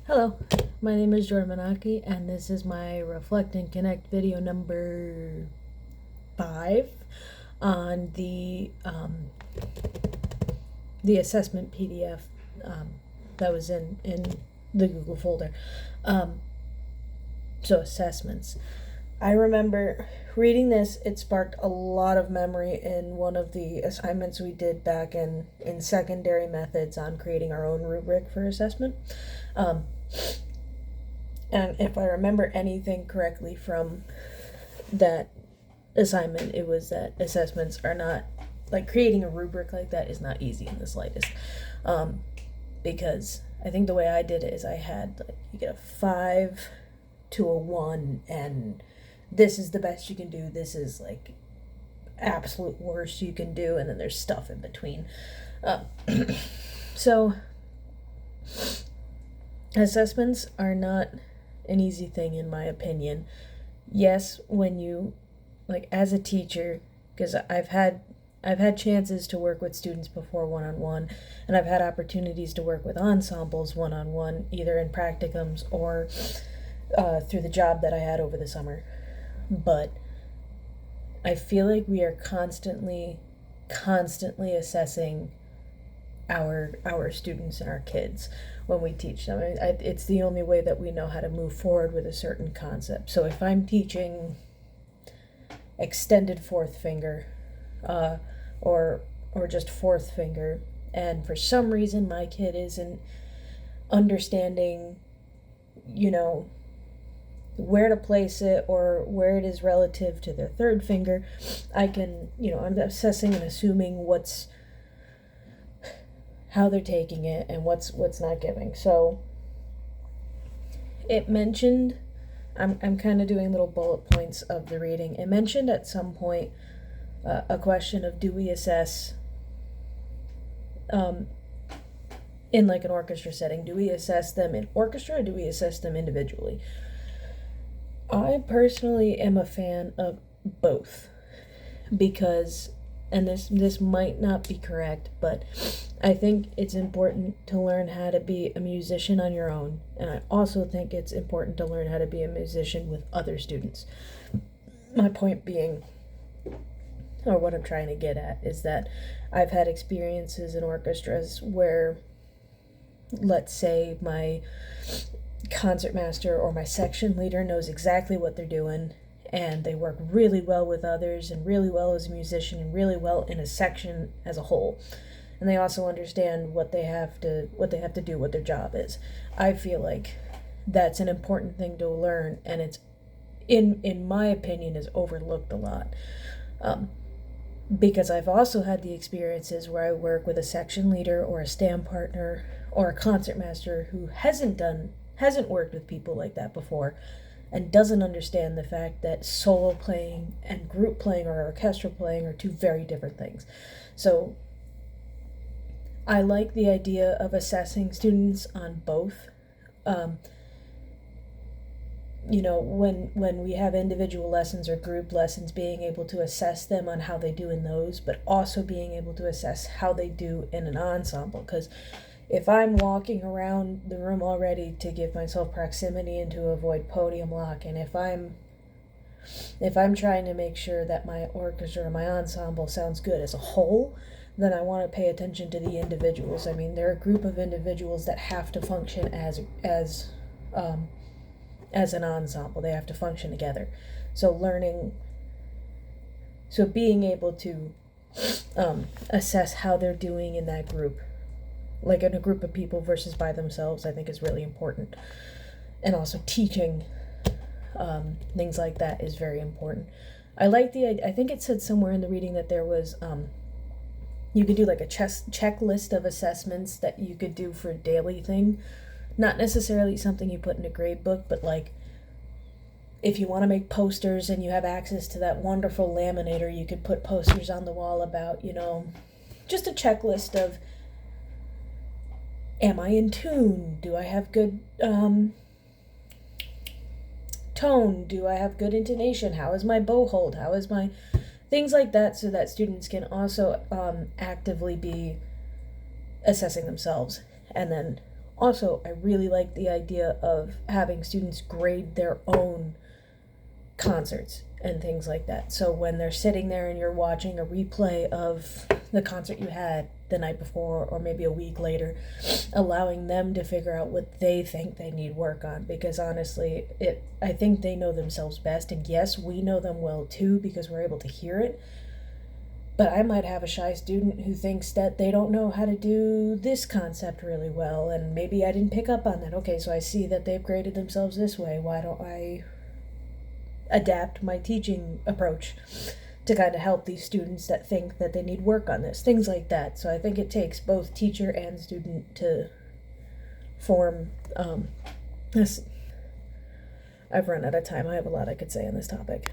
Hello, my name is Jordan Manaki, and this is my Reflect and Connect video number 5 on the assessment PDF that was in the Google folder. So assessments. I remember reading this. It sparked a lot of memory in one of the assignments we did back in secondary methods on creating our own rubric for assessment. And if I remember anything correctly from that assignment, it was that assessments are not, like, creating a rubric like that is not easy in the slightest. Because I think the way I did it is I had, like, you get a 5 to a 1, and this is the best you can do, this is, like, absolute worst you can do, and then there's stuff in between. So, assessments are not an easy thing, in my opinion. Yes, when you, like, as a teacher, because I've had chances to work with students before one-on-one, and I've had opportunities to work with ensembles one-on-one, either in practicums or through the job that I had over the summer. But I feel like we are constantly assessing our students and our kids when we teach them. It's the only way that we know how to move forward with a certain concept. So if I'm teaching extended fourth finger, or just fourth finger, and for some reason my kid isn't understanding, where to place it or where it is relative to their third finger, I can, I'm assessing and assuming how they're taking it and what's not giving. So it mentioned, I'm kind of doing little bullet points of the reading. It mentioned at some point a question of, do we assess in, like, an orchestra setting? Do we assess them in orchestra, or do we assess them individually? I personally am a fan of both, because, and this might not be correct, but I think it's important to learn how to be a musician on your own, and I also think it's important to learn how to be a musician with other students. My point being, or what I'm trying to get at, is that I've had experiences in orchestras where, let's say, my concertmaster or my section leader knows exactly what they're doing, and they work really well with others and really well as a musician and really well in a section as a whole, and they also understand what they have to do, what their job is. I feel like that's an important thing to learn, and it's, in my opinion, is overlooked a lot. Because I've also had the experiences where I work with a section leader or a stand partner or a concertmaster who hasn't worked with people like that before, and doesn't understand the fact that solo playing and group playing or orchestral playing are two very different things. So I like the idea of assessing students on both. When we have individual lessons or group lessons, being able to assess them on how they do in those, but also being able to assess how they do in an ensemble. Because if I'm walking around the room already to give myself proximity and to avoid podium lock, and if I'm trying to make sure that my orchestra or my ensemble sounds good as a whole, then I want to pay attention to the individuals. I mean, they're a group of individuals that have to function as an ensemble. They have to function together. So being able to assess how they're doing in that group, like in a group of people versus by themselves, I think is really important. And also teaching things like that is very important. I think it said somewhere in the reading that there was, you could do like a checklist of assessments that you could do for a daily thing. Not necessarily something you put in a grade book, but, like, if you want to make posters and you have access to that wonderful laminator, you could put posters on the wall about, just a checklist of, am I in tune? Do I have good tone? Do I have good intonation? How is my bow hold? How is my... Things like that, so that students can also actively be assessing themselves, and then Also, I really like the idea of having students grade their own concerts and things like that. So when they're sitting there and you're watching a replay of the concert you had the night before or maybe a week later, allowing them to figure out what they think they need work on, because honestly, I think they know themselves best, and yes, we know them well too because we're able to hear it. But I might have a shy student who thinks that they don't know how to do this concept really well, and maybe I didn't pick up on that. Okay, so I see that they've graded themselves this way. Why don't I adapt my teaching approach to kind of help these students that think that they need work on this? Things like that. So I think it takes both teacher and student to form this. I've run out of time. I have a lot I could say on this topic.